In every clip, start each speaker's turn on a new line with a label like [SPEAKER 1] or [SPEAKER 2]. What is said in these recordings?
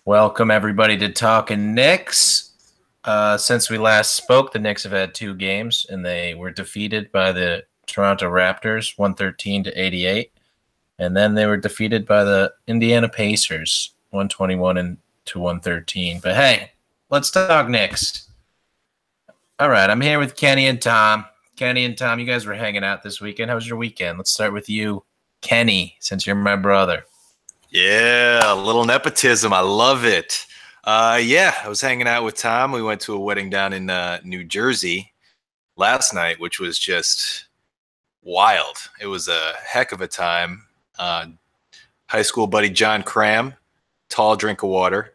[SPEAKER 1] Welcome everybody to Talkin Knicks. Since we last spoke, the Knicks have had two games, and they were defeated by the Toronto Raptors, 113 to 88, and then they were defeated by the Indiana Pacers, 121 to 113. But hey, let's talk Knicks. All right, I'm here with Kenny and Tom. Kenny and Tom, you guys were hanging out this weekend. How was your weekend? Let's start with you, Kenny, since you're my brother.
[SPEAKER 2] Yeah, a little nepotism. I love it. I was hanging out with Tom. We went to a wedding down in New Jersey last night, which was just wild. It was a heck of a time. High school buddy John Cram, tall drink of water,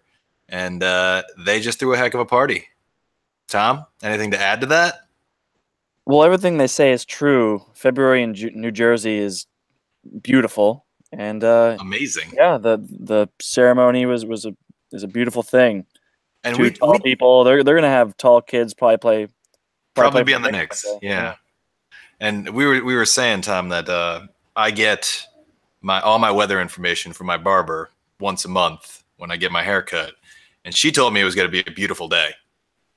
[SPEAKER 2] and they just threw a heck of a party. Tom, anything to add to that?
[SPEAKER 3] Well, everything they say is true. February in New Jersey is beautiful. And
[SPEAKER 2] Amazing.
[SPEAKER 3] Yeah, the ceremony is a beautiful thing.
[SPEAKER 2] And
[SPEAKER 3] Two tall people. They're gonna have tall kids probably
[SPEAKER 2] be on the Knicks. Yeah. And we were saying, Tom, that I get all my weather information from my barber once a month when I get my hair cut, and she told me it was going to be a beautiful day,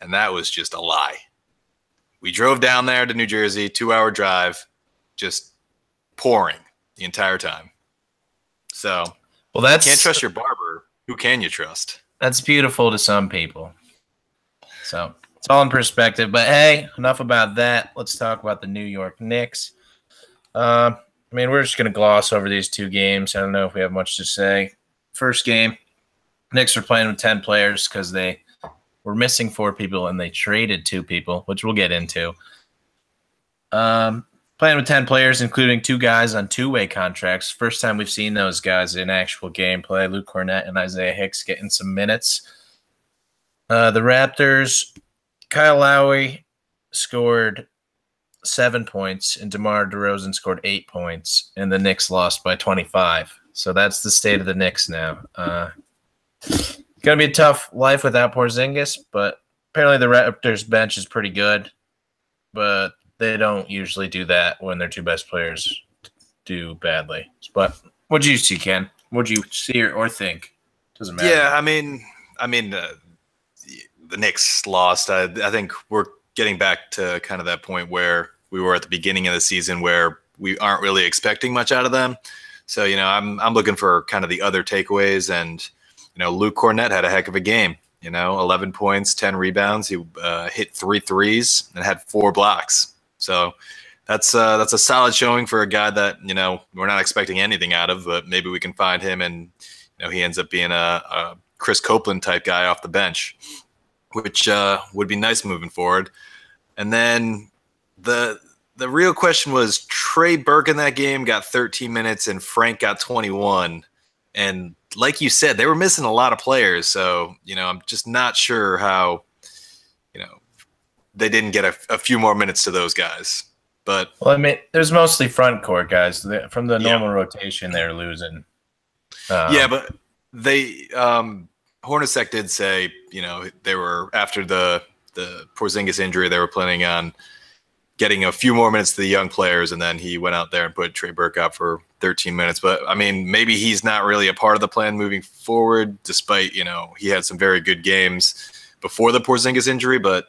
[SPEAKER 2] and that was just a lie. We drove down there to New Jersey, 2-hour drive, just pouring the entire time. So,
[SPEAKER 1] well, that's
[SPEAKER 2] can't trust your barber. Who can you trust?
[SPEAKER 1] That's beautiful to some people. So it's all in perspective. But hey, enough about that. Let's talk about the New York Knicks. We're just going to gloss over these two games. I don't know if we have much to say. First game, Knicks were playing with 10 players because they were missing 4 people and they traded 2 people, which we'll get into. Playing with 10 players, including 2 guys on 2-way contracts. First time we've seen those guys in actual gameplay. Luke Cornett and Isaiah Hicks getting some minutes. The Raptors, Kyle Lowry scored 7 points, and DeMar DeRozan scored 8 points, and the Knicks lost by 25. So that's the state of the Knicks now. It's going to be a tough life without Porzingis, but apparently the Raptors bench is pretty good. But they don't usually do that when their 2 best players do badly. But what did you see, Ken? What did you see or think? Doesn't matter.
[SPEAKER 2] Yeah, the Knicks lost. I think we're getting back to kind of that point where we were at the beginning of the season where we aren't really expecting much out of them. So, I'm looking for kind of the other takeaways. And, Luke Cornett had a heck of a game. 11 points, 10 rebounds. He hit 3 threes and had 4 blocks. So that's a solid showing for a guy that, we're not expecting anything out of, but maybe we can find him and, he ends up being a Chris Copeland type guy off the bench, which would be nice moving forward. And then the real question was Trey Burke in that game got 13 minutes and Frank got 21. And like you said, they were missing a lot of players. So, I'm just not sure how, they didn't get a few more minutes to those guys. But
[SPEAKER 1] there's mostly front court guys. From the normal rotation, they're losing.
[SPEAKER 2] But they Hornacek did say, they were after the Porzingis injury, they were planning on getting a few more minutes to the young players, and then he went out there and put Trey Burke out for 13 minutes. But maybe he's not really a part of the plan moving forward, despite he had some very good games before the Porzingis injury, but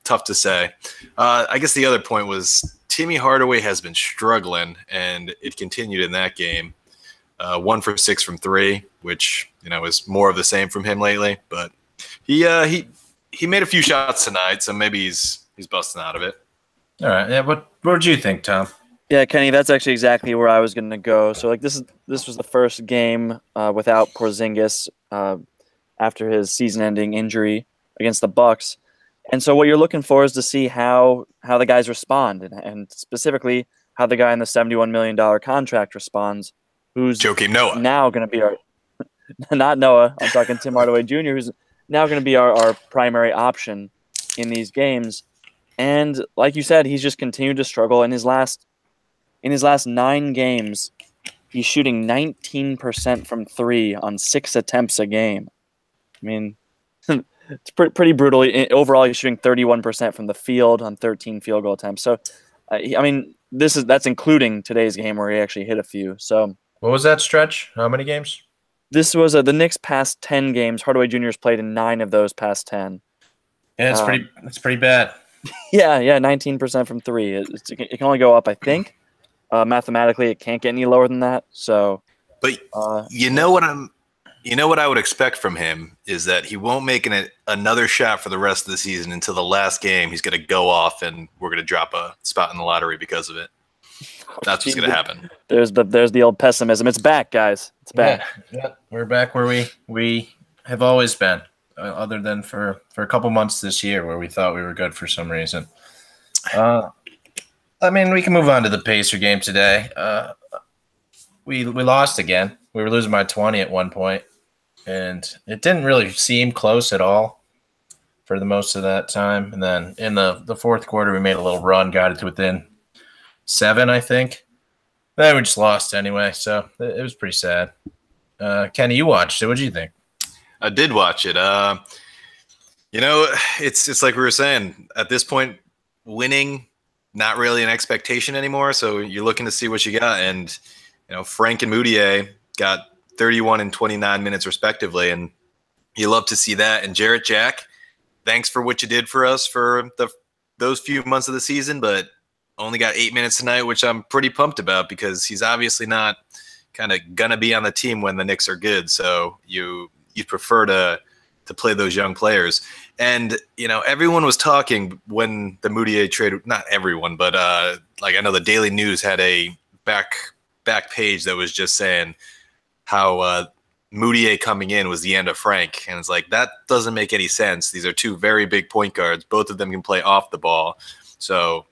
[SPEAKER 2] tough to say. I guess the other point was Timmy Hardaway has been struggling, and it continued in that game. 1 for 6 from 3, which is more of the same from him lately. But he made a few shots tonight, so maybe he's busting out of it.
[SPEAKER 1] All right. Yeah. What did you think, Tom?
[SPEAKER 3] Yeah, Kenny, that's actually exactly where I was going to go. So this was the first game without Porzingis after his season-ending injury against the Bucks. And so what you're looking for is to see how the guys respond, and specifically how the guy in the $71 million contract responds, who's
[SPEAKER 2] Joakim Noah.
[SPEAKER 3] Now going to be our – not Noah. I'm talking Tim Hardaway Jr., who's now going to be our primary option in these games. And like you said, he's just continued to struggle. In his last 9 games, he's shooting 19% from 3 on 6 attempts a game. It's pretty brutal. Overall, he's shooting 31% from the field on 13 field goal attempts. So, that's including today's game where he actually hit a few. So,
[SPEAKER 1] what was that stretch? How many games?
[SPEAKER 3] This was the Knicks' past 10 games. Hardaway Jr. has played in 9 of those past 10.
[SPEAKER 1] Yeah, it's pretty bad.
[SPEAKER 3] Yeah, 19% from 3. It can only go up, I think. Mathematically, it can't get any lower than that. So,
[SPEAKER 2] but you know what I would expect from him is that he won't make another shot for the rest of the season until the last game. He's going to go off, and we're going to drop a spot in the lottery because of it. That's what's going to happen.
[SPEAKER 3] There's the old pessimism. It's back, guys. It's back.
[SPEAKER 1] Yeah. We're back where we have always been, other than for a couple months this year where we thought we were good for some reason. I mean, we can move on to the Pacer game today. We lost again. We were losing by 20 at one point, and it didn't really seem close at all for the most of that time. And then in the fourth quarter, we made a little run, got it to within 7, I think. Then we just lost anyway, so it was pretty sad. Kenny, you watched it. What did you think?
[SPEAKER 2] I did watch it. It's like we were saying. At this point, winning not really an expectation anymore. So you're looking to see what you got, and Frank and Moutier got 31 and 29 minutes respectively, and you love to see that. And Jarrett Jack, thanks for what you did for us for those few months of the season, but only got 8 minutes tonight, which I'm pretty pumped about because he's obviously not kind of gonna be on the team when the Knicks are good. So you prefer to play those young players. And everyone was talking when the Moutier trade. Not everyone, but like I know the Daily News had a back page that was just saying how Moutier coming in was the end of Frank, and it's like that doesn't make any sense. These are two very big point guards. Both of them can play off the ball, so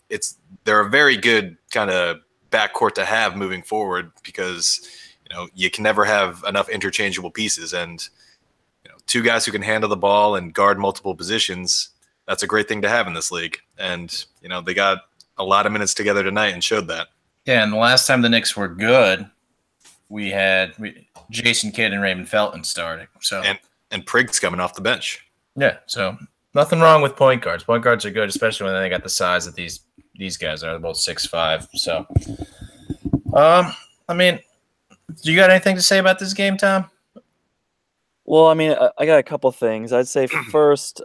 [SPEAKER 2] they're a very good kind of backcourt to have moving forward because you can never have enough interchangeable pieces, and two guys who can handle the ball and guard multiple positions. That's a great thing to have in this league, and they got a lot of minutes together tonight and showed that.
[SPEAKER 1] Yeah, and the last time the Knicks were good, we had Jason Kidd and Raymond Felton starting. So
[SPEAKER 2] and Prigg's coming off the bench.
[SPEAKER 1] Yeah, so nothing wrong with point guards. Point guards are good, especially when they got the size that these guys are. They're both 6'5". So, I mean, do you got anything to say about this game, Tom?
[SPEAKER 3] Well, I mean, I got a couple things. I'd say first,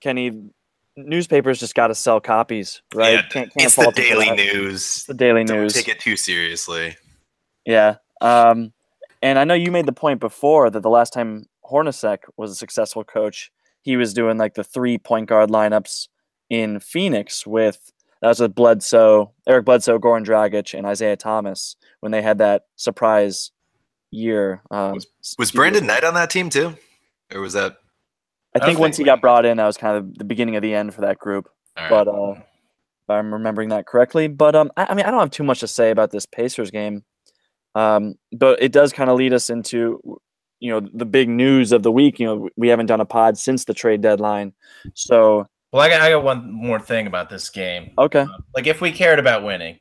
[SPEAKER 3] Kenny, newspapers just got to sell copies, right?
[SPEAKER 2] Yeah,
[SPEAKER 3] can't
[SPEAKER 2] it's the Daily News.
[SPEAKER 3] It's the Daily News.
[SPEAKER 2] Don't take it too seriously.
[SPEAKER 3] Yeah. And I know you made the point before that the last time Hornacek was a successful coach, he was doing like the 3 point guard lineups in Phoenix that was with Eric Bledsoe, Goran Dragic, and Isaiah Thomas when they had that surprise year.
[SPEAKER 2] Was Brandon Knight on that team too? Or was that?
[SPEAKER 3] I think once he got brought in, that was kind of the beginning of the end for that group.
[SPEAKER 2] Right.
[SPEAKER 3] But if I'm remembering that correctly. But I mean, I don't have too much to say about this Pacers game. But it does kind of lead us into, the big news of the week. We haven't done a pod since the trade deadline. So,
[SPEAKER 1] well, I got one more thing about this game.
[SPEAKER 3] Okay.
[SPEAKER 1] Like if we cared about winning,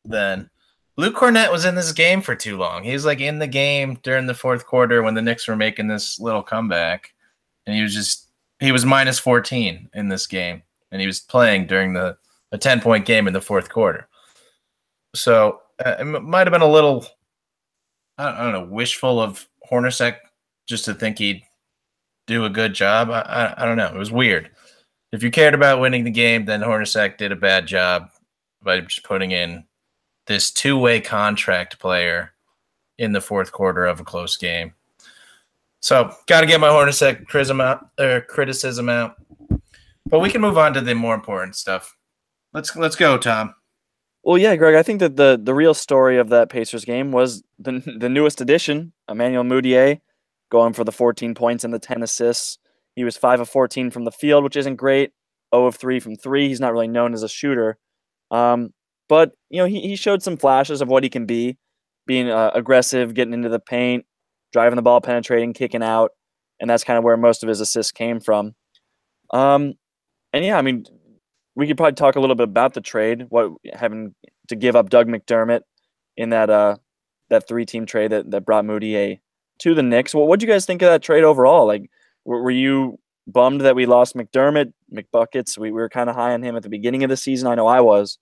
[SPEAKER 1] then Luke Cornett was in this game for too long. He was like in the game during the fourth quarter when the Knicks were making this little comeback, and he was minus 14 in this game, and he was playing during a 10-point game in the fourth quarter. So it might have been a little, I don't know, wishful of Hornacek just to think he'd do a good job. I don't know. It was weird. If you cared about winning the game, then Hornacek did a bad job by just putting in this 2-way contract player in the fourth quarter of a close game. So got to get my Hornacek criticism out. But we can move on to the more important stuff. Let's go, Tom.
[SPEAKER 3] Well, yeah, Greg, I think that the real story of that Pacers game was the newest addition, Emmanuel Mudiay, going for the 14 points and the 10 assists. He was 5 of 14 from the field, which isn't great. 0 of 3 from 3. He's not really known as a shooter. But, he showed some flashes of what he can be, being aggressive, getting into the paint, driving the ball, penetrating, kicking out. And that's kind of where most of his assists came from. And, yeah, I mean, we could probably talk a little bit about the trade, having to give up Doug McDermott in that 3-team trade that brought Moutier to the Knicks. Well, what did you guys think of that trade overall? Like, were you bummed that we lost McDermott, McBuckets? We were kind of high on him at the beginning of the season. I know I was.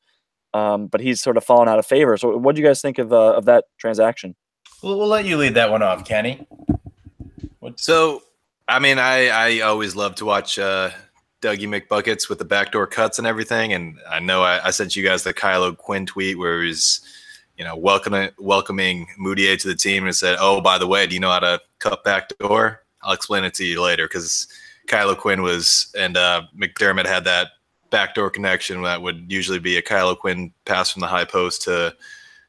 [SPEAKER 3] But he's sort of fallen out of favor. So what do you guys think of that transaction?
[SPEAKER 1] We'll let you lead that one off, Kenny.
[SPEAKER 2] So, I mean, I always love to watch Dougie McBuckets with the backdoor cuts and everything. And I know I sent you guys the Kylo Quinn tweet where he's, welcoming Moutier to the team and said, "Oh, by the way, do you know how to cut backdoor? I'll explain it to you later." Because Kylo Quinn and McDermott had that backdoor connection that would usually be a Kylo Quinn pass from the high post to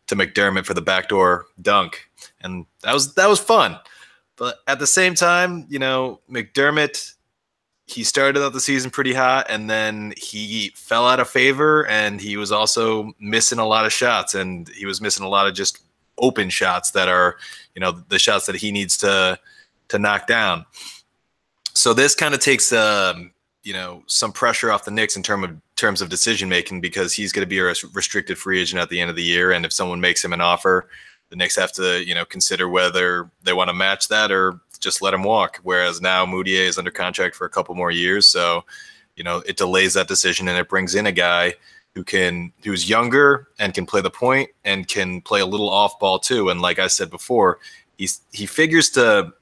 [SPEAKER 2] McDermott for the backdoor dunk, and that was fun. But at the same time, McDermott, he started out the season pretty hot, and then he fell out of favor, and he was also missing a lot of shots, and he was missing a lot of just open shots that are, the shots that he needs to knock down. So this kind of takes some pressure off the Knicks in terms of decision making, because he's going to be a restricted free agent at the end of the year, and if someone makes him an offer, the Knicks have to consider whether they want to match that or just let him walk. Whereas now Moutier is under contract for a couple more years, so it delays that decision, and it brings in a guy who's younger and can play the point and can play a little off ball too. And like I said before, he figures to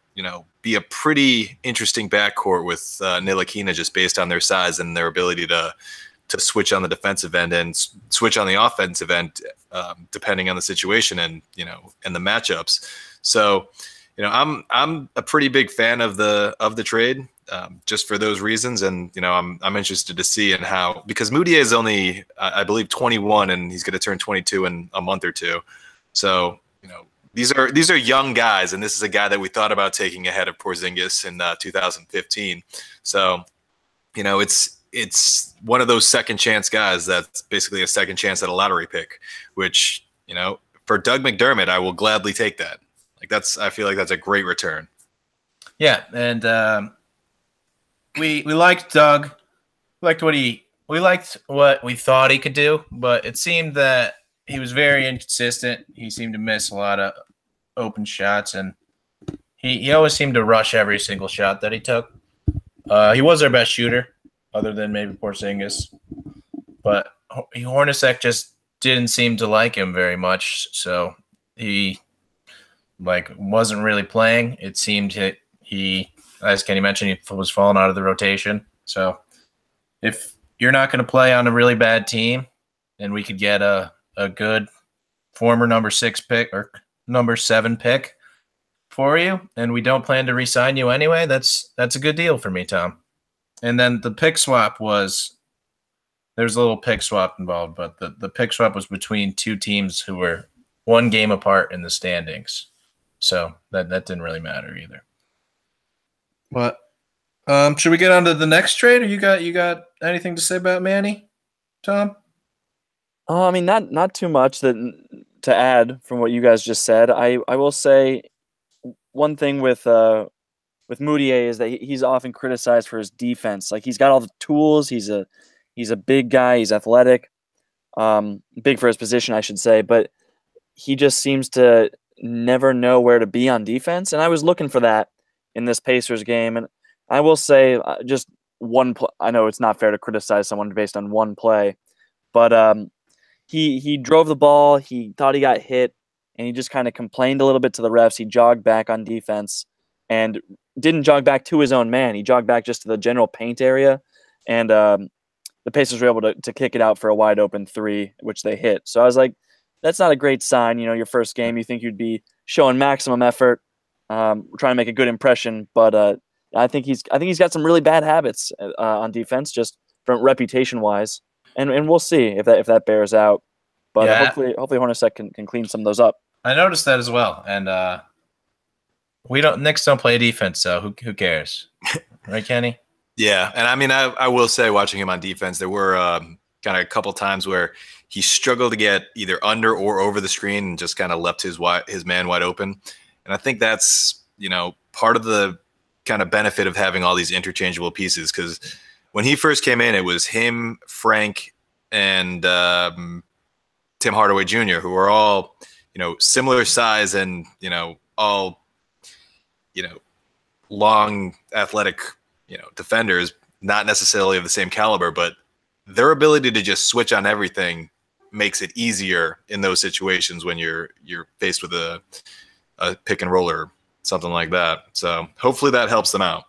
[SPEAKER 2] be a pretty interesting backcourt with Ntilikina, just based on their size and their ability to switch on the defensive end and switch on the offensive end, depending on the situation and and the matchups. So I'm a pretty big fan of the trade, just for those reasons. And I'm interested to see and how, because Moutier is only I believe 21, and he's going to turn 22 in a month or two. So these are young guys, and this is a guy that we thought about taking ahead of Porzingis in 2015. So it's one of those second chance guys that's basically a second chance at a lottery pick, which for Doug McDermott, I will gladly take that. I feel like that's a great return.
[SPEAKER 1] Yeah, and we liked Doug. We liked what we thought he could do, but it seemed that he was very inconsistent. He seemed to miss a lot of open shots, and he always seemed to rush every single shot that he took. He was our best shooter, other than maybe Porzingis, but Hornacek just didn't seem to like him very much, so he wasn't really playing. It seemed he, as Kenny mentioned, he was falling out of the rotation. So if you're not going to play on a really bad team, and we could get a good former number 6 pick or number 7 pick for you, and we don't plan to re-sign you anyway, that's a good deal for me, Tom. And then the pick swap there's a little pick swap involved, but the pick swap was between two teams who were one game apart in the standings. So that didn't really matter either. But should we get on to the next trade, or you got anything to say about Manny, Tom?
[SPEAKER 3] I mean, not too much to add from what you guys just said. I will say one thing with Moutier is that he's often criticized for his defense. He's got all the tools. He's a big guy. He's athletic, big for his position, I should say. But he just seems to never know where to be on defense. And I was looking for that in this Pacers game. And I will say just one play. I know it's not fair to criticize someone based on one play, but he drove the ball. He thought he got hit, and he just kind of complained a little bit to the refs. He jogged back on defense and didn't jog back to his own man. He jogged back just to the general paint area, and the Pacers were able to kick it out for a wide open 3, which they hit. So I was like, that's not a great sign. Your first game, you think you'd be showing maximum effort, trying to make a good impression. But I think he's got some really bad habits on defense, just from reputation wise, and we'll see if that bears out. But
[SPEAKER 1] yeah.
[SPEAKER 3] Hopefully Hornacek can clean some of those up.
[SPEAKER 1] I noticed that as well, and Knicks don't play defense, so who cares, right, Kenny?
[SPEAKER 2] Yeah, and I mean, I will say, watching him on defense, there were kind of a couple times where he struggled to get either under or over the screen and just kind of left his man wide open. And I think that's part of the kind of benefit of having all these interchangeable pieces, because when he first came in, it was him, Frank, and Tim Hardaway Jr., who were all similar size and all long, athletic defenders, not necessarily of the same caliber, but their ability to just switch on everything makes it easier in those situations when you're faced with a a pick and roll or something like that. So hopefully that helps them out.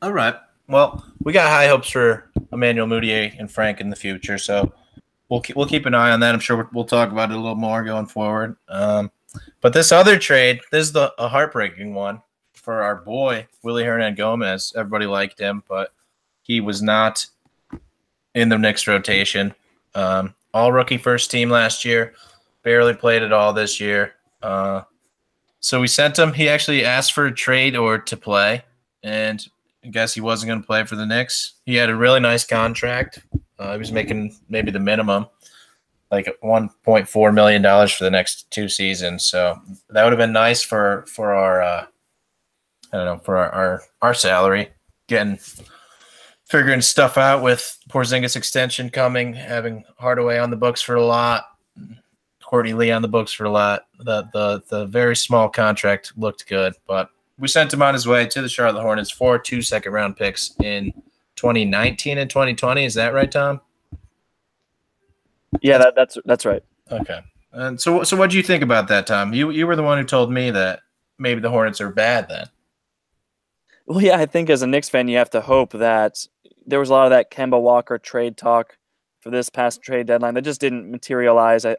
[SPEAKER 1] All right. Well, we got high hopes for Emmanuel Mudiay and Frank in the future, so we'll keep an eye on that. I'm sure we'll talk about it a little more going forward. But this other trade, this is a heartbreaking one for our boy Willie Hernangomez. Everybody liked him, but he was not in the Knicks rotation. All rookie first team last year, barely played at all this year. So we sent him. He actually asked for a trade or to play, and I guess he wasn't going to play for the Knicks. He had a really nice contract. He was making maybe the minimum, like $1.4 million for the next 2 seasons. So that would have been nice for our I don't know, for our salary, figuring stuff out with Porzingis extension coming, having Hardaway on the books for a lot, Courtney Lee on the books for a lot. The very small contract looked good, but we sent him on his way to the Charlotte Hornets for 2 second-round picks in 2019 and 2020. Is that right, Tom?
[SPEAKER 3] Yeah, that's right.
[SPEAKER 1] Okay. And so what do you think about that, Tom? You were the one who told me that maybe the Hornets are bad then.
[SPEAKER 3] Well, yeah, I think as a Knicks fan, you have to hope that there was a lot of that Kemba Walker trade talk for this past trade deadline that just didn't materialize. I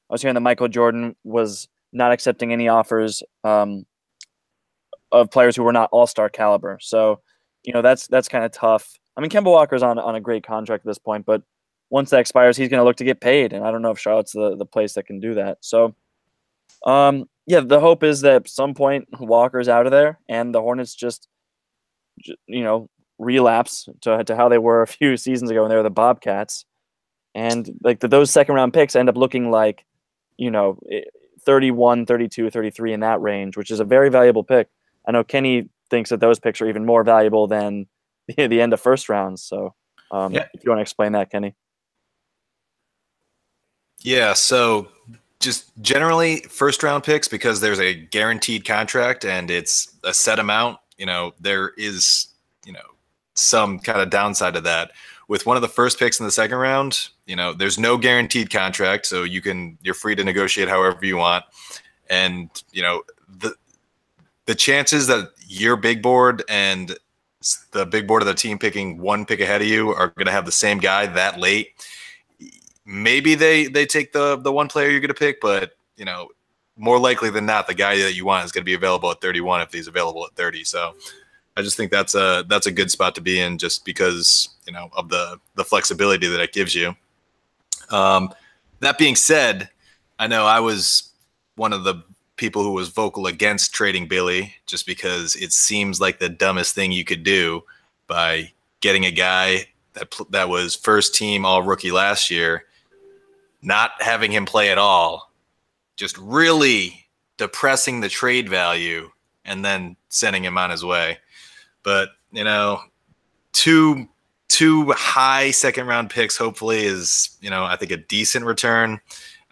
[SPEAKER 3] was hearing that Michael Jordan was not accepting any offers of players who were not all-star caliber. So, that's kind of tough. I mean, Kemba Walker's on a great contract at this point, but once that expires, he's going to look to get paid, and I don't know if Charlotte's the place that can do that. So, yeah, the hope is that at some point Walker's out of there, and the Hornets just relapse to how they were a few seasons ago when they were the Bobcats, and like those second round picks end up looking like 31, 32, 33 in that range, which is a very valuable pick. I know Kenny thinks that those picks are even more valuable than the end of first rounds. So, if you want to explain that, Kenny.
[SPEAKER 2] Yeah, so just generally first round picks, because there's a guaranteed contract and it's a set amount, there is, some kind of downside to that. With one of the first picks in the second round, there's no guaranteed contract, so you're free to negotiate however you want. And, the chances that your big board and the big board of the team picking one pick ahead of you are going to have the same guy that late, maybe they take the one player you're going to pick, but more likely than not, the guy that you want is going to be available at 31 if he's available at 30. So I just think that's a good spot to be in, just because of the flexibility that it gives you. That being said, I know I was one of the people who was vocal against trading Billy, just because it seems like the dumbest thing you could do by getting a guy that was first team all rookie last year, not having him play at all, just really depressing the trade value, and then sending him on his way. But, two high second round picks hopefully is, I think a decent return.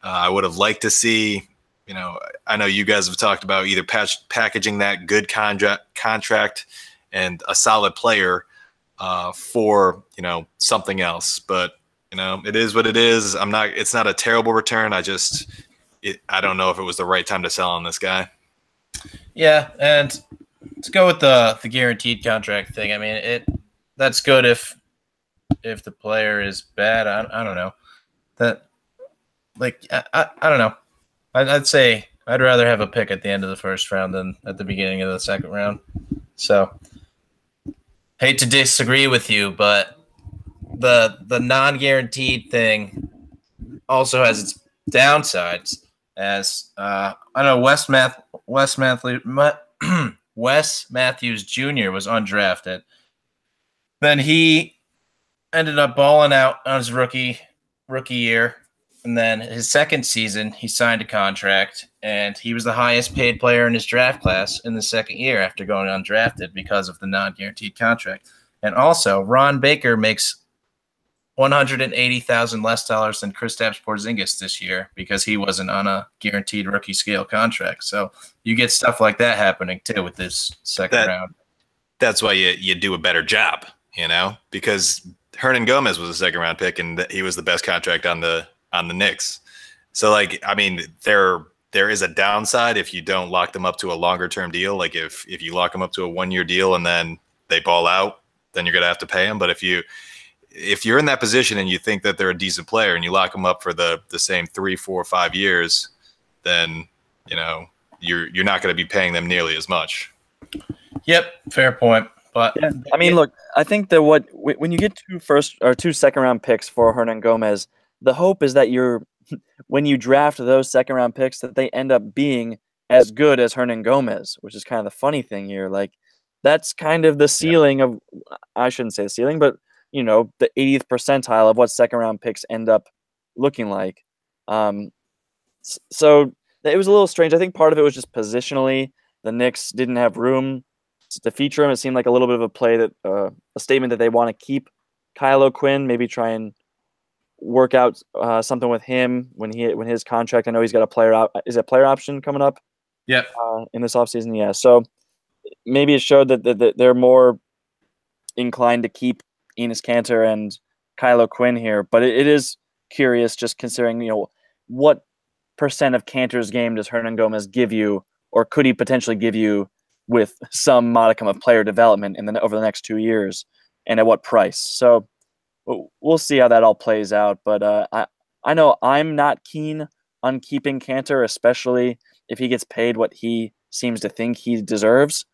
[SPEAKER 2] I would have liked to see, I know you guys have talked about either packaging that good contract and a solid player for, something else. But, it is what it is. It's not a terrible return. I don't know if it was the right time to sell on this guy.
[SPEAKER 1] Yeah, and to go with the guaranteed contract thing, I mean, that's good if the player is bad. I don't know. That, like, I don't know. I'd say I'd rather have a pick at the end of the first round than at the beginning of the second round. So, hate to disagree with you, but the non-guaranteed thing also has its downsides. As I know, Wes Matthews Jr. was undrafted. Then he ended up balling out on his rookie year. And then his second season, he signed a contract, and he was the highest paid player in his draft class in the second year after going undrafted because of the non-guaranteed contract. And also, Ron Baker makes $180,000 less than Kristaps Porzingis this year because he wasn't on a guaranteed rookie scale contract. So you get stuff like that happening too with this second round.
[SPEAKER 2] That's why you do a better job, because Hernangomez was a second round pick and he was the best contract on the Knicks. So, like, I mean, they're there is a downside if you don't lock them up to a longer term deal. Like if you lock them up to a 1-year deal and then they ball out, then you're going to have to pay them. But if you're in that position and you think that they're a decent player and you lock them up for the same 3, 4, 5 years, then, you're not going to be paying them nearly as much.
[SPEAKER 1] Yep. Fair point. But
[SPEAKER 3] yeah, I mean, look, I think that when you get 2 second-round picks for Hernan Gomez, the hope is that when you draft those second-round picks, that they end up being as good as Hernan Gomez, which is kind of the funny thing here. Like, that's kind of the ceiling of, I shouldn't say the ceiling, but the 80th percentile of what second-round picks end up looking like. So it was a little strange. I think part of it was just positionally, the Knicks didn't have room to feature him. It seemed like a little bit of a play that a statement that they want to keep Kyle O'Quinn, maybe try and work out something with him when his contract. I know he's got a player option coming up.
[SPEAKER 1] Yep.
[SPEAKER 3] In this offseason, yeah. So maybe it showed that they're more inclined to keep Enes Kanter and Kyle O'Quinn here. But it is curious, just considering what percent of Kanter's game does Hernan Gomez give you, or could he potentially give you with some modicum of player development over the next 2 years, and at what price? So we'll see how that all plays out. But I know I'm not keen on keeping Kanter, especially if he gets paid what he seems to think he deserves,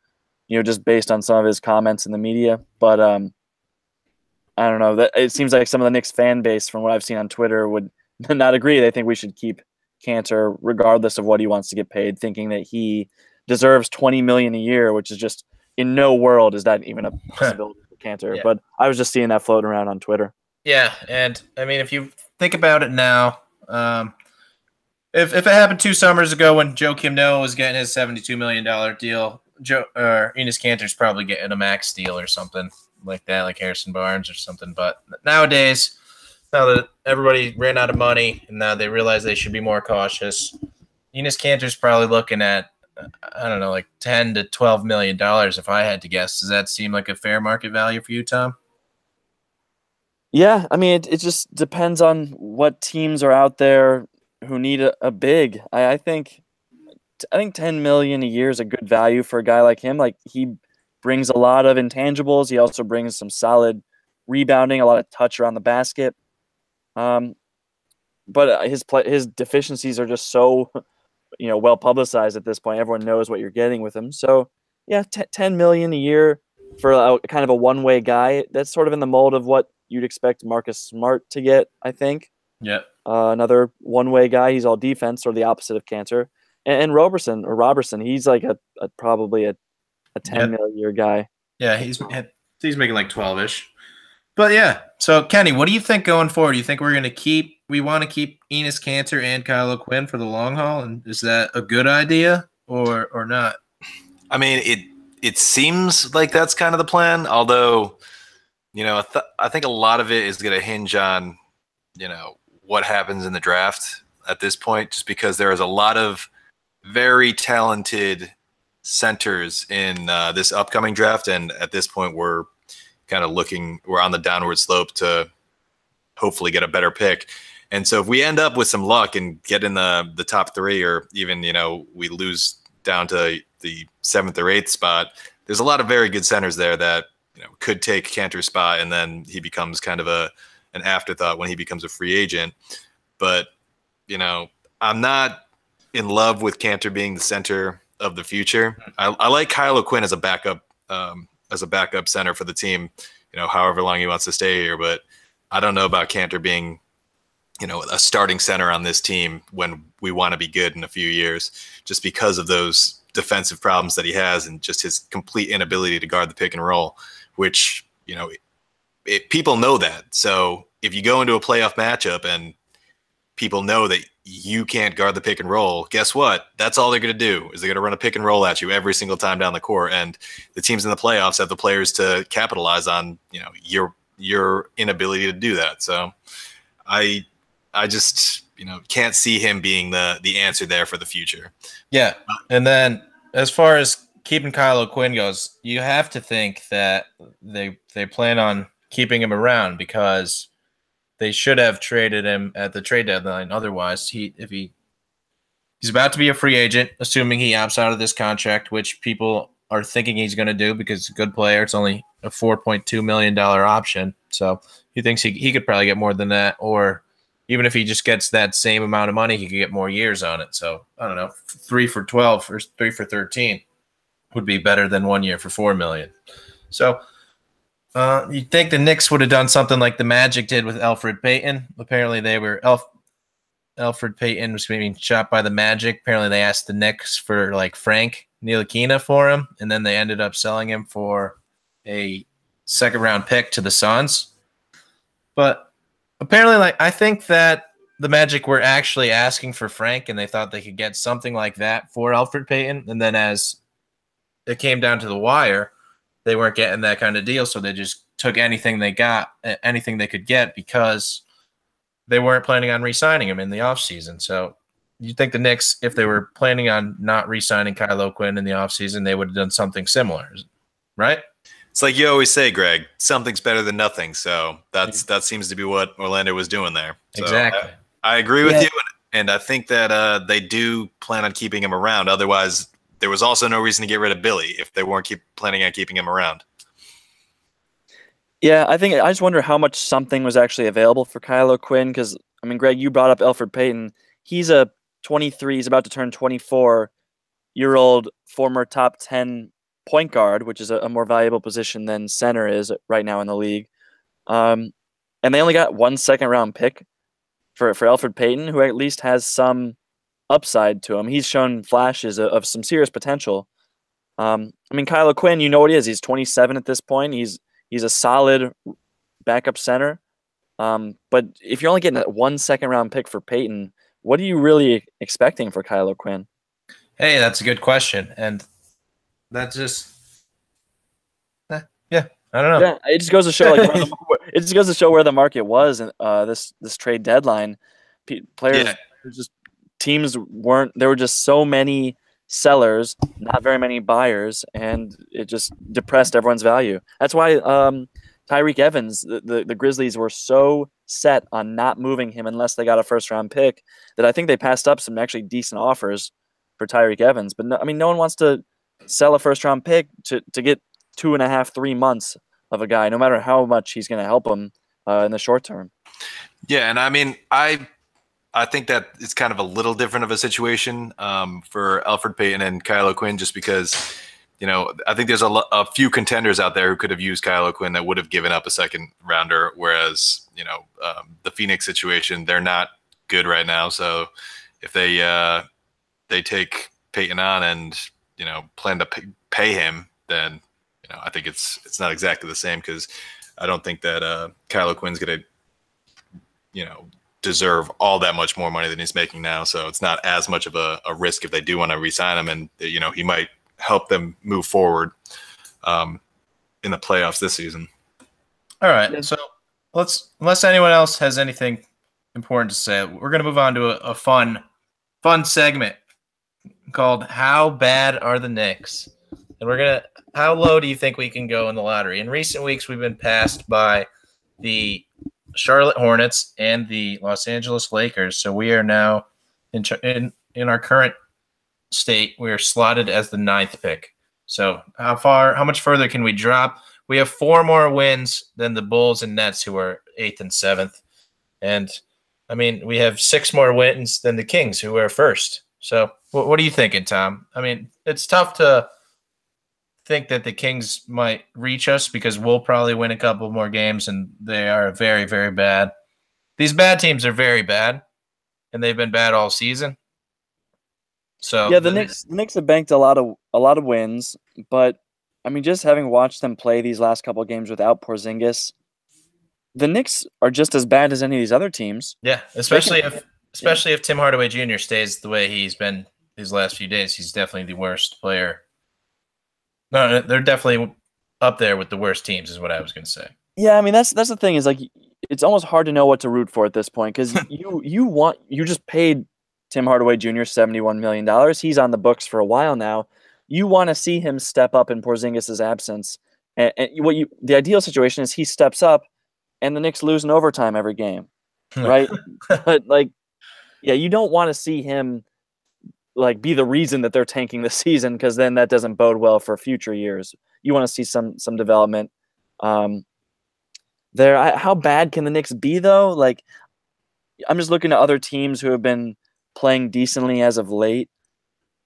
[SPEAKER 3] just based on some of his comments in the media. But I don't know. That it seems like some of the Knicks fan base, from what I've seen on Twitter, would not agree. They think we should keep Kanter regardless of what he wants to get paid, thinking that he deserves $20 million a year, which is just, in no world is that even a possibility for Kanter.
[SPEAKER 1] Yeah.
[SPEAKER 3] But I was just seeing that floating around on Twitter.
[SPEAKER 1] Yeah, and I mean, if you think about it now, if it happened 2 summers ago when Joakim Noah was getting his $72 million deal, Enes Kanter's probably getting a max deal or something like that, like Harrison Barnes or something. But nowadays, now that everybody ran out of money and now they realize they should be more cautious, Enes Kanter's probably looking at, I don't know, like $10 to $12 million if I had to guess. Does that seem like a fair market value for you, Tom?
[SPEAKER 3] Yeah, I mean, it just depends on what teams are out there who need a big. I think $10 million a year is a good value for a guy like him. Like, he brings a lot of intangibles. He also brings some solid rebounding, a lot of touch around the basket. But his deficiencies are just so well publicized at this point. Everyone knows what you're getting with him. So yeah, $10 million a year for kind of a one-way guy. That's sort of in the mold of what you'd expect Marcus Smart to get, I think.
[SPEAKER 1] Yep.
[SPEAKER 3] Another one-way guy. He's all defense, or the opposite of Kanter. And Robertson, he's like probably a $10 million a year guy.
[SPEAKER 1] Yeah, he's making like 12-ish. But yeah, so Kenny, what do you think going forward? Do you think we want to keep Enes Kanter and Kyle O'Quinn for the long haul, and is that a good idea or not?
[SPEAKER 2] I mean, it seems like that's kind of the plan, although I think a lot of it is going to hinge on what happens in the draft at this point, just because there is a lot of very talented centers in this upcoming draft, and at this point we're on the downward slope to hopefully get a better pick. And so if we end up with some luck and get in the top 3, or even we lose down to the 7th or 8th spot, there's a lot of very good centers there that could take Kanter's spot, and then he becomes kind of an afterthought when he becomes a free agent. But I'm not in love with Kanter being the center of the future. I like Kyle O'Quinn as a backup center for the team, however long he wants to stay here. But I don't know about Kanter being, a starting center on this team when we want to be good in a few years, just because of those defensive problems that he has and just his complete inability to guard the pick and roll, which, people know that. So if you go into a playoff matchup and people know that you can't guard the pick and roll, guess what? That's all they're going to do, is they're going to run a pick and roll at you every single time down the court. And the teams in the playoffs have the players to capitalize on, your inability to do that. So I just, can't see him being the answer there for the future.
[SPEAKER 1] Yeah. And then as far as keeping Kyle O'Quinn goes, you have to think that they plan on keeping him around, because they should have traded him at the trade deadline. Otherwise, if he He's about to be a free agent, assuming he opts out of this contract, which people are thinking he's going to do because he's a good player. It's only a $4.2 million option. So he thinks he could probably get more than that. Or even if he just gets that same amount of money, he could get more years on it. So I don't know, 3 for 12 or 3 for 13 would be better than 1 year for $4 million. So you'd think the Knicks would have done something like the Magic did with Elfrid Payton. Apparently they were Elfrid Payton was being shot by the Magic. Apparently, they asked the Knicks for like Frank Ntilikina for him, and then they ended up selling him for a second-round pick to the Suns. But apparently, I think that the Magic were actually asking for Frank, and they thought they could get something like that for Elfrid Payton. And then as it came down to the wire, they weren't getting that kind of deal, so they just took anything they could get because they weren't planning on re-signing him in the offseason. So you think the Knicks, if they were planning on not re-signing Kyle O'Quinn in the offseason, they would have done something similar, right?
[SPEAKER 2] It's like you always say, Greg, something's better than nothing. So that seems to be what Orlando was doing there. So
[SPEAKER 1] exactly.
[SPEAKER 2] I agree with you, and I think that they do plan on keeping him around. Otherwise, there was also no reason to get rid of Billy if they weren't planning on keeping him around.
[SPEAKER 3] Yeah, I just wonder how much something was actually available for Kyle O'Quinn because, I mean, Greg, you brought up Elfrid Payton. He's a 23, he's about to turn 24-year-old former top 10 point guard, which is a more valuable position than center is right now in the league. And they only got 1 second-round pick for Elfrid Payton, who at least has some upside to him. He's shown flashes of some serious potential. I mean, Kyle O'Quinn, you know what he is. He's 27 at this point. He's a solid backup center. But if you're only getting that 1 second-round pick for Payton, what are you really expecting for Kyle O'Quinn?
[SPEAKER 1] Hey, that's a good question. And that just I don't know.
[SPEAKER 3] Yeah, it just goes to show where the market was in this trade deadline. Players, teams weren't. There were just so many sellers, not very many buyers, and it just depressed everyone's value. That's why Tyreke Evans, the Grizzlies were so set on not moving him unless they got a first-round pick that I think they passed up some actually decent offers for Tyreke Evans. But no one wants to sell a first-round pick to get 2.5, 3 months of a guy, no matter how much he's going to help him in the short term.
[SPEAKER 2] Yeah, and I mean, I think that it's kind of a little different of a situation for Elfrid Payton and Kyle O'Quinn, just because, I think there's a few contenders out there who could have used Kyle O'Quinn that would have given up a second rounder, whereas, the Phoenix situation, they're not good right now. So if they take Payton on and, plan to pay him, then, I think it's not exactly the same, because I don't think that Kyle O'Quinn's going to, deserve all that much more money than he's making now. So it's not as much of a risk if they do want to re-sign him, and he might help them move forward in the playoffs this season.
[SPEAKER 1] All right. So unless anyone else has anything important to say, we're going to move on to a fun segment called How Bad Are the Knicks? And how low do you think we can go in the lottery? In recent weeks, we've been passed by the Charlotte Hornets and the Los Angeles Lakers. So we are now in our current state, we are slotted as the 9th pick. So how much further can we drop? We have 4 more wins than the Bulls and Nets, who are 8th and 7th. And I mean, we have 6 more wins than the Kings, who are 1st. So what are you thinking, Tom? I mean, it's tough to think that the Kings might reach us because we'll probably win a couple more games, and they are very, very bad. These bad teams are very bad, and they've been bad all season. So
[SPEAKER 3] yeah, the Knicks have banked a lot of wins, but I mean, just having watched them play these last couple of games without Porzingis, the Knicks are just as bad as any of these other teams.
[SPEAKER 1] Yeah, especially if Tim Hardaway Jr. stays the way he's been these last few days. He's definitely the worst player. No, they're definitely up there with the worst teams, is what I was going to say.
[SPEAKER 3] Yeah, I mean that's the thing, is like it's almost hard to know what to root for at this point, because you just paid Tim Hardaway Jr. $71 million. He's on the books for a while now. You want to see him step up in Porzingis' absence, and the ideal situation is he steps up, and the Knicks lose in overtime every game, right? But you don't want to see him like be the reason that they're tanking the season, because then that doesn't bode well for future years. You want to see some development. How bad can the Knicks be though? Like, I'm just looking at other teams who have been playing decently as of late.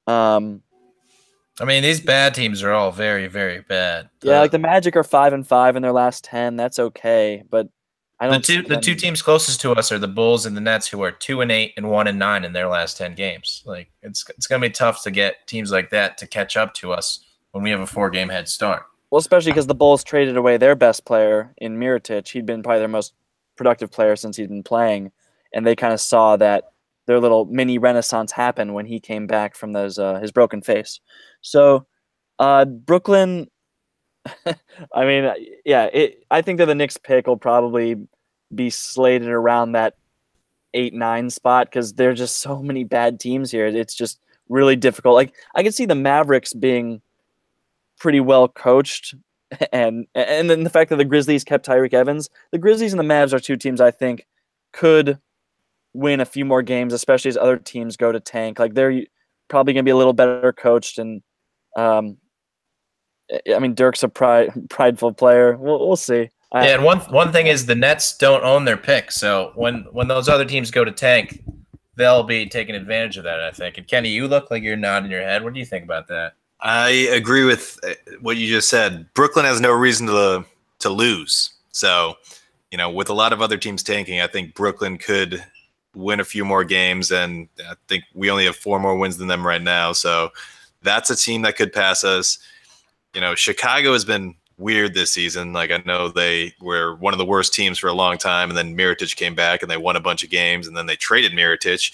[SPEAKER 1] I mean, these bad teams are all very, very bad.
[SPEAKER 3] Yeah, like the Magic are 5-5 in their last 10. That's okay, but I don't.
[SPEAKER 1] The two teams closest to us are the Bulls and the Nets, who are 2-8 and 1-9 in their last 10 games. Like it's gonna be tough to get teams like that to catch up to us when we have a 4-game head start.
[SPEAKER 3] Well, especially because the Bulls traded away their best player in Mirotic. He'd been probably their most productive player since he'd been playing, and they kind of saw that their little mini renaissance happen when he came back from those his broken face. So, Brooklyn. I mean, yeah, I think that the Knicks pick will probably be slated around that 8-9 spot because there are just so many bad teams here. It's just really difficult. Like I could see the Mavericks being pretty well coached, and then the fact that the Grizzlies kept Tyreek Evans. The Grizzlies and the Mavs are two teams I think could win a few more games, especially as other teams go to tank. Like they're probably going to be a little better coached, and I mean Dirk's a prideful player. We'll see.
[SPEAKER 1] Yeah, and one thing is the Nets don't own their pick, so when those other teams go to tank, they'll be taking advantage of that, I think. And Kenny, you look like you're nodding your head. What do you think about that?
[SPEAKER 2] I agree with what you just said. Brooklyn has no reason to lose. So, with a lot of other teams tanking, I think Brooklyn could win a few more games, and I think we only have 4 more wins than them right now. So that's a team that could pass us. Chicago has been weird this season. Like I know they were one of the worst teams for a long time, and then Mirotic came back and they won a bunch of games, and then they traded Mirotic,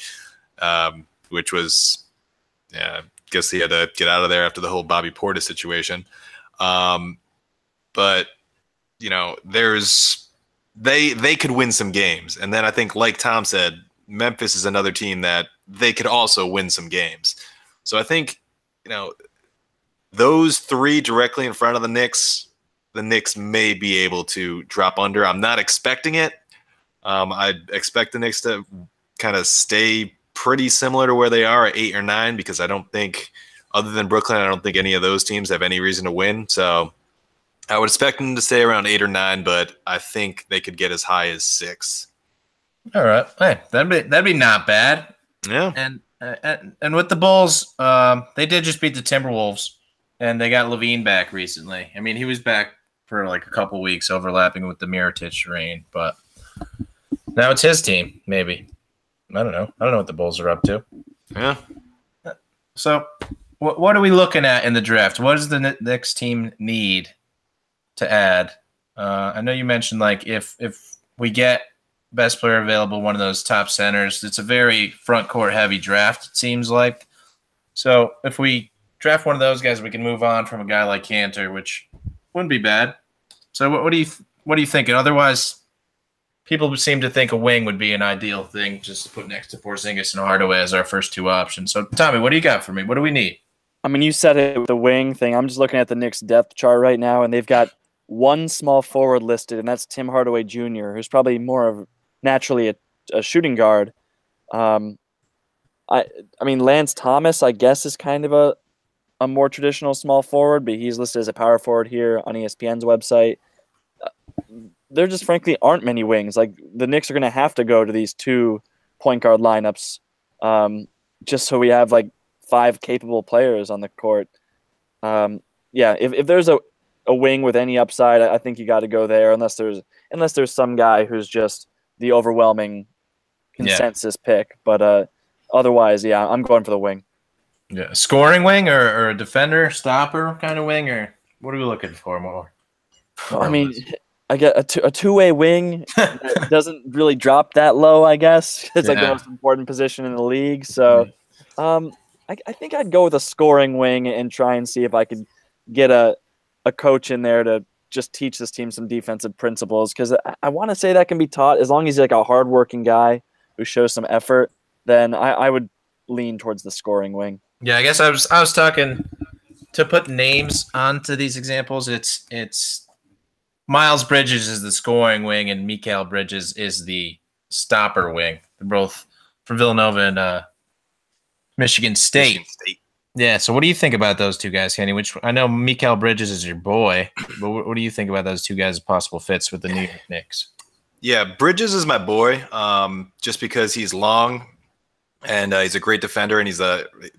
[SPEAKER 2] which was, I guess he had to get out of there after the whole Bobby Portis situation. But they could win some games, and then I think, like Tom said, Memphis is another team that they could also win some games. So I think those 3 directly in front of the Knicks may be able to drop under. I'm not expecting it. I expect the Knicks to kind of stay pretty similar to where they are at 8 or 9, because I don't think, other than Brooklyn, I don't think any of those teams have any reason to win. So I would expect them to stay around 8 or 9, but I think they could get as high as 6.
[SPEAKER 1] All right, hey, that'd be not bad.
[SPEAKER 2] Yeah,
[SPEAKER 1] and with the Bulls, they did just beat the Timberwolves, and they got Levine back recently. I mean, he was back for like a couple weeks, overlapping with the Mirotic reign, but now it's his team. Maybe, I don't know what the Bulls are up to.
[SPEAKER 2] Yeah.
[SPEAKER 1] So, what are we looking at in the draft? What does the Knicks team need to add? I know you mentioned like if we get best player available, one of those top centers. It's a very front court heavy draft, it seems like. So if we draft one of those guys, we can move on from a guy like Cantor, which wouldn't be bad. So what are you thinking? Otherwise, people seem to think a wing would be an ideal thing just to put next to Porzingis and Hardaway as our first 2 options. So Tommy, what do you got for me? What do we need?
[SPEAKER 3] I mean, you said it with the wing thing. I'm just looking at the Knicks depth chart right now, and they've got 1 small forward listed, and that's Tim Hardaway Jr., who's probably more of naturally a shooting guard. I mean, Lance Thomas, I guess, is kind of a more traditional small forward, but he's listed as a power forward here on ESPN's website. There just frankly aren't many wings. Like the Knicks are going to have to go to these 2 point guard lineups just so we have like 5 capable players on the court. If there's a wing with any upside, I think you got to go there unless there's some guy who's just the overwhelming consensus pick. But otherwise, I'm going for the wing.
[SPEAKER 1] Yeah, scoring wing or a defender, stopper kind of wing, or what are we looking for more?
[SPEAKER 3] I mean, I get a 2-way wing that doesn't really drop that low, I guess. It's like the most important position in the league. So I think I'd go with a scoring wing and try and see if I could get a coach in there to just teach this team some defensive principles, because I want to say that can be taught as long as he's like a hardworking guy who shows some effort. Then I would lean towards the scoring wing.
[SPEAKER 1] Yeah, I guess I was talking to put names onto these examples. It's Miles Bridges is the scoring wing, and Mikal Bridges is the stopper wing. They're both from Villanova and Michigan State. Yeah, so what do you think about those two guys, Kenny? Which I know Mikal Bridges is your boy, but what do you think about those two guys as possible fits with the New York Knicks?
[SPEAKER 2] Yeah, Bridges is my boy, just because he's long and he's a great defender, and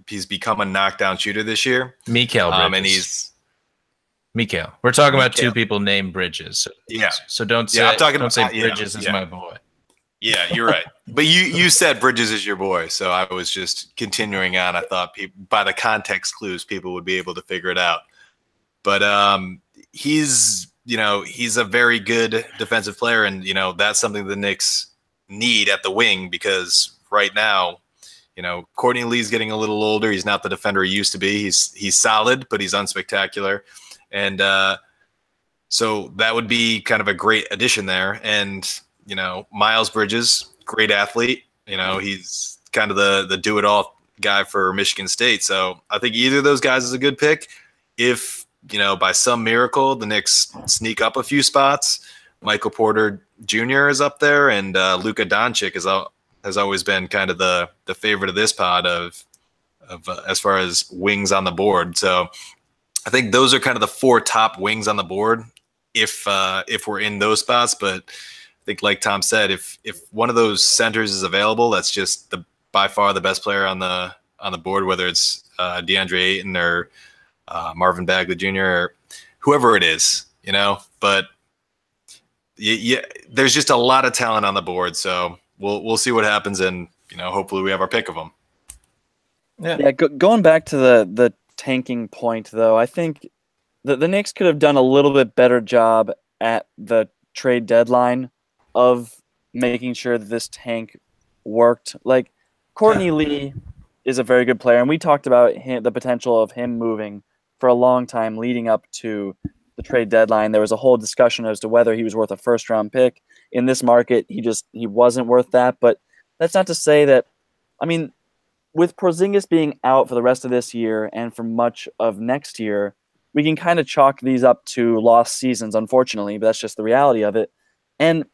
[SPEAKER 2] he's become a knockdown shooter this year.
[SPEAKER 1] Mikal Bridges.
[SPEAKER 2] And he's
[SPEAKER 1] Mikal. We're talking about two people named Bridges. So don't say, don't say Bridges is my boy.
[SPEAKER 2] Yeah, you're right. But you said Bridges is your boy, so I was just continuing on. I thought by the context clues, people would be able to figure it out. But he's a very good defensive player, and that's something the Knicks need at the wing, because right now, Courtney Lee's getting a little older. He's not the defender he used to be. He's solid, but he's unspectacular, and so that would be kind of a great addition there. And Miles Bridges, great athlete. He's kind of the do-it-all guy for Michigan State. So I think either of those guys is a good pick. If, by some miracle, the Knicks sneak up a few spots, Michael Porter Jr. is up there, and Luka Doncic has always been kind of the favorite of this pod of as far as wings on the board. So I think those are kind of the four top wings on the board if we're in those spots. But I think, like Tom said, if one of those centers is available, that's just by far the best player on the board, whether it's DeAndre Ayton or Marvin Bagley Jr. or whoever it is, But there's just a lot of talent on the board, so we'll see what happens, and hopefully we have our pick of them.
[SPEAKER 3] Yeah. Going back to the tanking point, though, I think the Knicks could have done a little bit better job at the trade deadline of making sure that this tank worked. Like, Courtney Lee is a very good player, and we talked about the potential of him moving for a long time leading up to the trade deadline. There was a whole discussion as to whether he was worth a first-round pick. In this market, he wasn't worth that, but that's not to say that, with Porzingis being out for the rest of this year and for much of next year, we can kind of chalk these up to lost seasons, unfortunately, but that's just the reality of it. And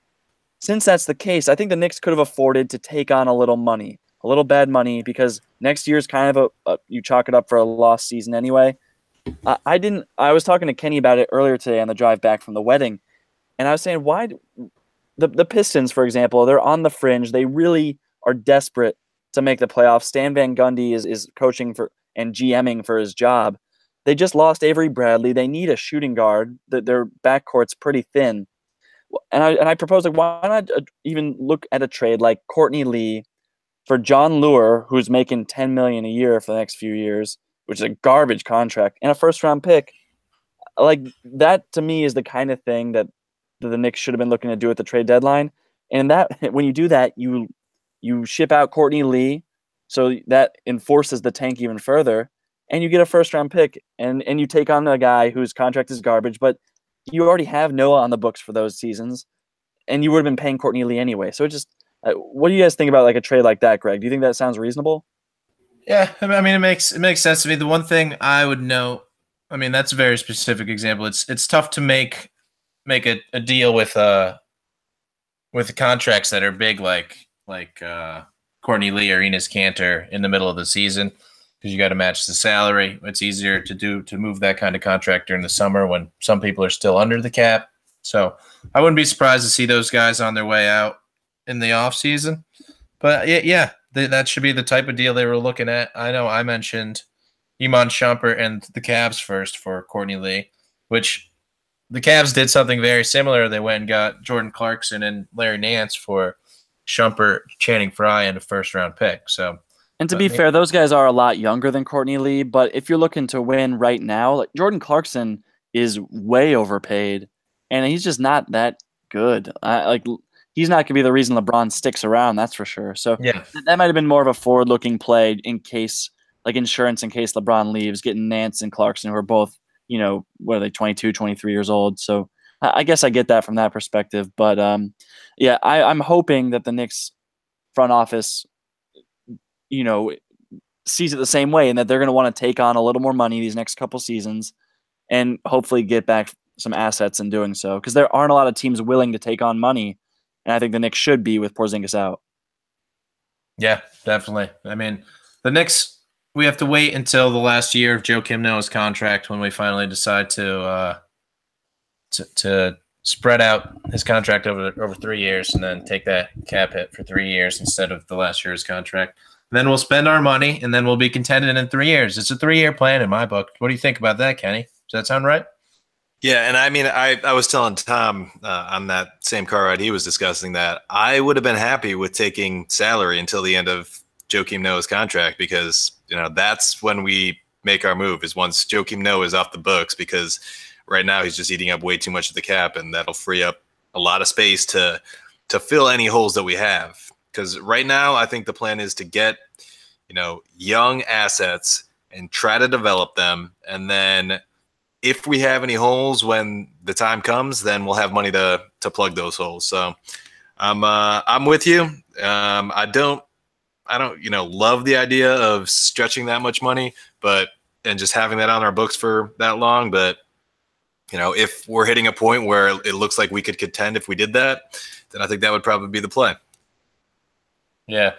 [SPEAKER 3] since that's the case, I think the Knicks could have afforded to take on a little money, a little bad money, because next year's kind of you chalk it up for a lost season anyway. I was talking to Kenny about it earlier today on the drive back from the wedding, and I was saying, why the Pistons, for example, they're on the fringe. They really are desperate to make the playoffs. Stan Van Gundy is coaching for and GMing for his job. They just lost Avery Bradley. They need a shooting guard. Their backcourt's pretty thin. And I proposed, like, why not even look at a trade like Courtney Lee for John Lure, who's making $10 million a year for the next few years, which is a garbage contract, and a first-round pick. Like, that to me is the kind of thing that the Knicks should have been looking to do at the trade deadline. And that when you do that, you ship out Courtney Lee, so that enforces the tank even further, and you get a first-round pick, and you take on a guy whose contract is garbage, but you already have Noah on the books for those seasons, and you would have been paying Courtney Lee anyway. So it just, what do you guys think about like a trade like that, Greg? Do you think that sounds reasonable?
[SPEAKER 1] Yeah, it makes sense to me. The one thing I would note, that's a very specific example. It's tough to make a deal with the contracts that are big, like Courtney Lee or Enes Kanter in the middle of the season, because you got to match the salary. It's easier to move that kind of contract during the summer when some people are still under the cap. So I wouldn't be surprised to see those guys on their way out in the off season. But yeah, that should be the type of deal they were looking at. I know I mentioned Iman Shumpert and the Cavs first for Courtney Lee, which the Cavs did something very similar. They went and got Jordan Clarkson and Larry Nance for Shumpert, Channing Frye, and a first-round pick. So,
[SPEAKER 3] and to be fair, those guys are a lot younger than Courtney Lee. But if you're looking to win right now, like, Jordan Clarkson is way overpaid, and he's just not that good. He's not going to be the reason LeBron sticks around, that's for sure. So
[SPEAKER 1] yeah,
[SPEAKER 3] that might have been more of a forward-looking play in case, like insurance in case LeBron leaves, getting Nance and Clarkson, who are both, what are they, 22, 23 years old. So I guess I get that from that perspective. But yeah, I'm hoping that the Knicks front office, sees it the same way, and that they're going to want to take on a little more money these next couple seasons and hopefully get back some assets in doing so, because there aren't a lot of teams willing to take on money. And I think the Knicks should be with Porzingis out.
[SPEAKER 1] Yeah, definitely. The Knicks, we have to wait until the last year of Joakim Noah's contract when we finally decide to spread out his contract over 3 years and then take that cap hit for 3 years instead of the last year's contract. Then we'll spend our money, and then we'll be contended in 3 years. It's a 3-year plan in my book. What do you think about that, Kenny? Does that sound right?
[SPEAKER 2] Yeah, and I mean, I was telling Tom on that same car ride he was discussing that I would have been happy with taking salary until the end of Joakim Noah's contract because, that's when we make our move is once Joakim Noah is off the books because right now he's just eating up way too much of the cap, and that'll free up a lot of space to fill any holes that we have. Because right now, I think the plan is to get, young assets and try to develop them. And then if we have any holes when the time comes, then we'll have money to plug those holes. So I'm with you. I don't, love the idea of stretching that much money, and just having that on our books for that long. But, if we're hitting a point where it looks like we could contend if we did that, then I think that would probably be the play.
[SPEAKER 1] Yeah,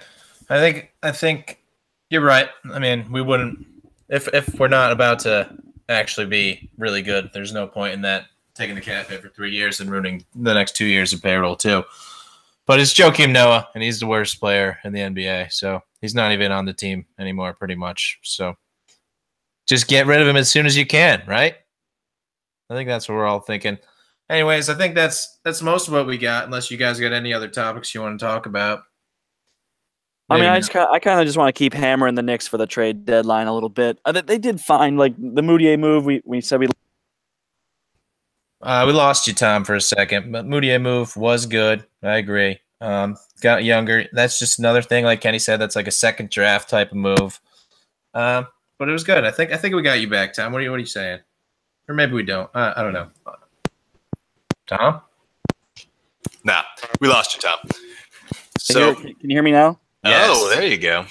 [SPEAKER 1] I think you're right. I mean, we wouldn't if we're not about to actually be really good. There's no point in that taking the cap hit for 3 years and ruining the next 2 years of payroll too. But it's Joakim Noah, and he's the worst player in the NBA, so he's not even on the team anymore, pretty much. So just get rid of him as soon as you can, right? I think that's what we're all thinking. Anyways, I think that's most of what we got. Unless you guys got any other topics you want to talk about.
[SPEAKER 3] I mean, I kind of just want to keep hammering the Knicks for the trade deadline a little bit. They did fine, like the Moutier move. We said we
[SPEAKER 1] lost you, Tom, for a second, but Moutier move was good. I agree. Got younger. That's just another thing, like Kenny said. That's like a second draft type of move. But it was good. I think we got you back, Tom. What are you saying? Or maybe we don't. I don't know. Tom?
[SPEAKER 2] Nah, we lost you, Tom.
[SPEAKER 3] So can you hear me now?
[SPEAKER 2] Yes. Oh, there you go.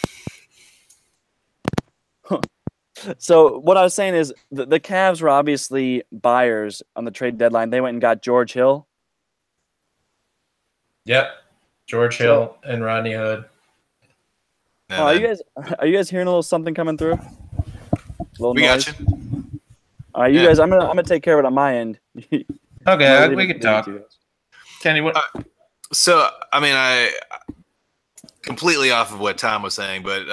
[SPEAKER 3] So what I was saying is the Cavs were obviously buyers on the trade deadline. They went and got George Hill.
[SPEAKER 1] Yep, George Hill and Rodney Hood.
[SPEAKER 3] Are you guys hearing a little something coming through?
[SPEAKER 2] We got you.
[SPEAKER 3] All right, you guys. I'm gonna take care of it on my end.
[SPEAKER 1] Okay, we can talk. Kenny, what?
[SPEAKER 2] So I mean, I completely off of what Tom was saying, but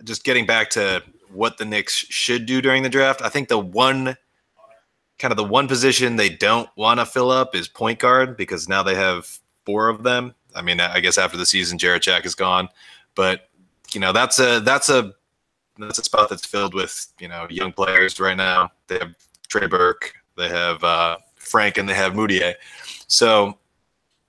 [SPEAKER 2] just getting back to what the Knicks should do during the draft, I think the one position they don't want to fill up is point guard because now they have 4 of them. I mean, I guess after the season, Jarachak is gone, but that's a spot that's filled with young players right now. They have Trey Burke, they have Frank, and they have Moutier. So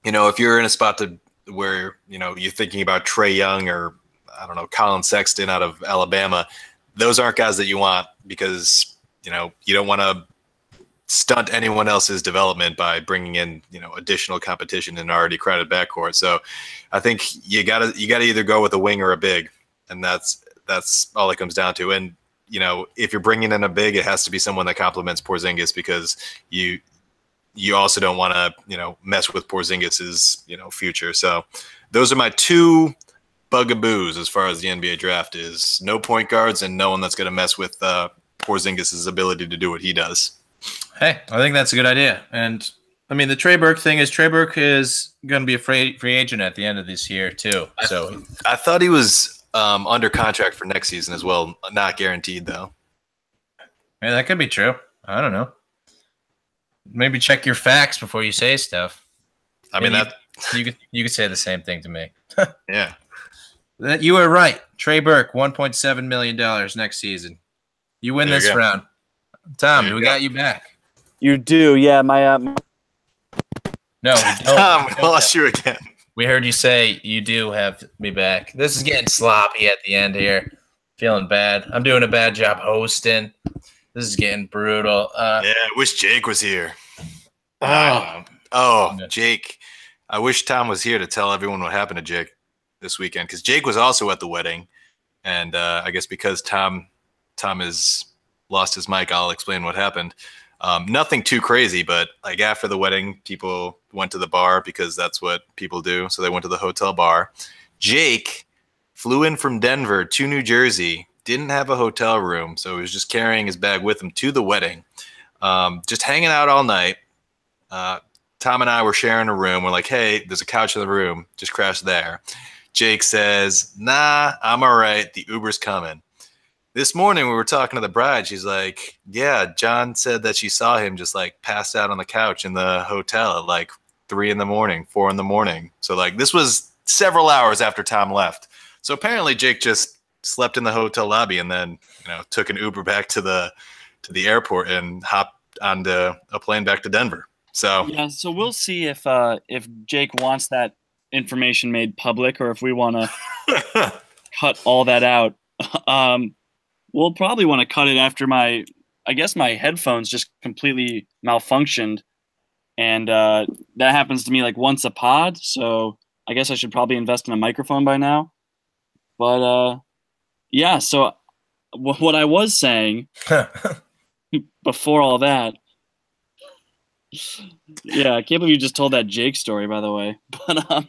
[SPEAKER 2] if you're in a spot where you're thinking about Trae Young or I don't know Colin Sexton out of Alabama, those aren't guys that you want because you don't want to stunt anyone else's development by bringing in additional competition in an already crowded backcourt. So I think you gotta either go with a wing or a big, and that's all it comes down to. And if you're bringing in a big, it has to be someone that complements Porzingis because you also don't want to mess with Porzingis's future. So those are my 2 bugaboos as far as the NBA draft is: no point guards and no one that's going to mess with Porzingis's ability to do what he does.
[SPEAKER 1] Hey, I think that's a good idea. And I mean, the Trey Burke thing is Trey Burke is going to be a free agent at the end of this year too. So
[SPEAKER 2] I thought he was under contract for next season as well. Not guaranteed though.
[SPEAKER 1] Yeah, that could be true. I don't know. Maybe check your facts before you say stuff.
[SPEAKER 2] I mean,
[SPEAKER 1] you could say the same thing to me.
[SPEAKER 2] Yeah.
[SPEAKER 1] You were right. Trey Burke, $1.7 million next season. You win this round. Tom, we got you back.
[SPEAKER 3] You do, yeah. My
[SPEAKER 1] No, we don't.
[SPEAKER 2] Tom, we lost you again.
[SPEAKER 1] We heard you say you do have me back. This is getting sloppy at the end here. Feeling bad. I'm doing a bad job hosting. This is getting brutal.
[SPEAKER 2] Yeah, I wish Jake was here. Jake. I wish Tom was here to tell everyone what happened to Jake this weekend because Jake was also at the wedding. And I guess because Tom has lost his mic, I'll explain what happened. Nothing too crazy, but like after the wedding, people went to the bar because that's what people do. So they went to the hotel bar. Jake flew in from Denver to New Jersey didn't have a hotel room, so he was just carrying his bag with him to the wedding, just hanging out all night. Tom and I were sharing a room. We're like, hey, there's a couch in the room. Just crash there. Jake says, nah, I'm all right. The Uber's coming. This morning we were talking to the bride. She's like, yeah, John said that she saw him just like passed out on the couch in the hotel at like 3 a.m, 4 a.m. So like this was several hours after Tom left. So apparently Jake just slept in the hotel lobby and then, took an Uber back to the airport and hopped onto a plane back to Denver. So
[SPEAKER 3] yeah, so we'll see if Jake wants that information made public or if we want to cut all that out. We'll probably want to cut it after my headphones just completely malfunctioned, and that happens to me like once a pod. So I guess I should probably invest in a microphone by now. But yeah. So what I was saying before all that. Yeah, I can't believe you just told that Jake story, by the way. But
[SPEAKER 2] I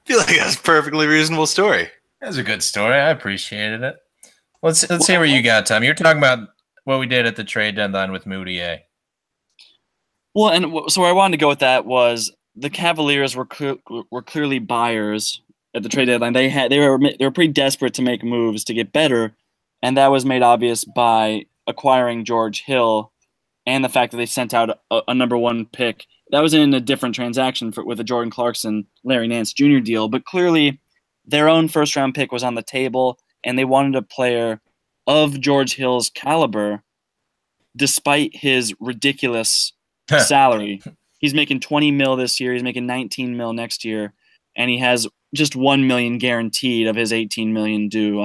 [SPEAKER 2] feel like that's a perfectly reasonable story.
[SPEAKER 1] That's a good story. I appreciated it. Let's hear what you got, Tom. You're talking about what we did at the trade deadline with Moutier.
[SPEAKER 3] Well, and so where I wanted to go with that was the Cavaliers were clearly buyers at the trade deadline. They were pretty desperate to make moves to get better, and that was made obvious by acquiring George Hill. And the fact that they sent out a number 1 pick. That was in a different transaction with a Jordan Clarkson, Larry Nance Jr. deal. But clearly, their own first-round pick was on the table, and they wanted a player of George Hill's caliber, despite his ridiculous salary. He's making $20 million this year. He's making $19 million next year, and he has just $1 million guaranteed of his $18 million due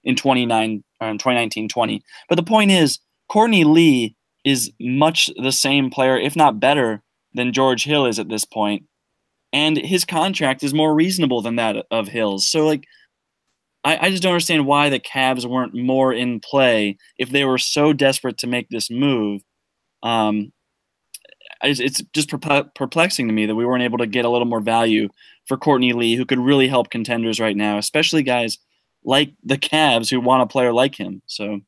[SPEAKER 3] in 2019-20. But the point is, Courtney Lee is much the same player, if not better, than George Hill is at this point. And his contract is more reasonable than that of Hill's. So, like, I just don't understand why the Cavs weren't more in play if they were so desperate to make this move. It's just perplexing to me that we weren't able to get a little more value for Courtney Lee, who could really help contenders right now, especially guys like the Cavs who want a player like him. So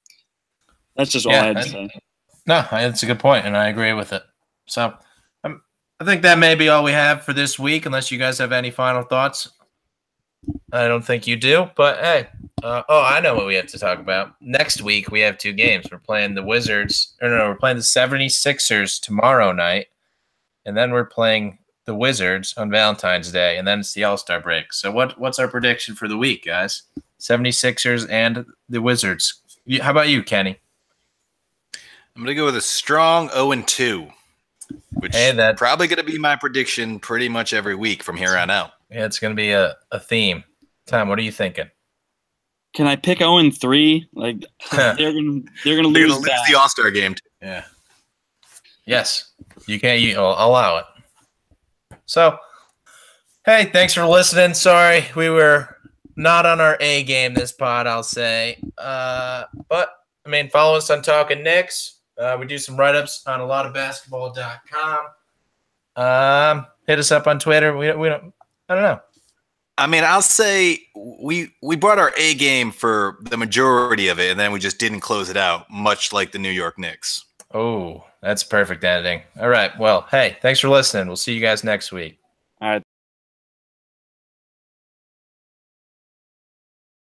[SPEAKER 3] that's just all I had to say.
[SPEAKER 1] No, that's a good point, and I agree with it. So I think that may be all we have for this week, unless you guys have any final thoughts. I don't think you do, but hey. I know what we have to talk about. Next week, we have 2 games. We're playing the Wizards. We're playing the 76ers tomorrow night, and then we're playing the Wizards on Valentine's Day, and then it's the All-Star break. So what's our prediction for the week, guys? 76ers and the Wizards. How about you, Kenny?
[SPEAKER 2] I'm going to go with a strong 0-2, which is probably going to be my prediction pretty much every week from here on out.
[SPEAKER 1] Yeah, it's going to be a theme. Tom, what are you thinking?
[SPEAKER 3] Can I pick 0-3? Like they're gonna lose
[SPEAKER 2] the All-Star game.
[SPEAKER 1] Yeah. Yes, you can. I'll allow it. So, hey, thanks for listening. Sorry we were not on our A game this pod. I'll say, but I mean, follow us on Talkin Knicks. We do some write-ups on a lot of basketball.com. Hit us up on Twitter. We don't. I don't know.
[SPEAKER 2] I mean, I'll say we brought our A game for the majority of it, and then we just didn't close it out, much like the New York Knicks.
[SPEAKER 1] Oh, that's perfect editing. All right. Well, hey, thanks for listening. We'll see you guys next week.
[SPEAKER 3] All right.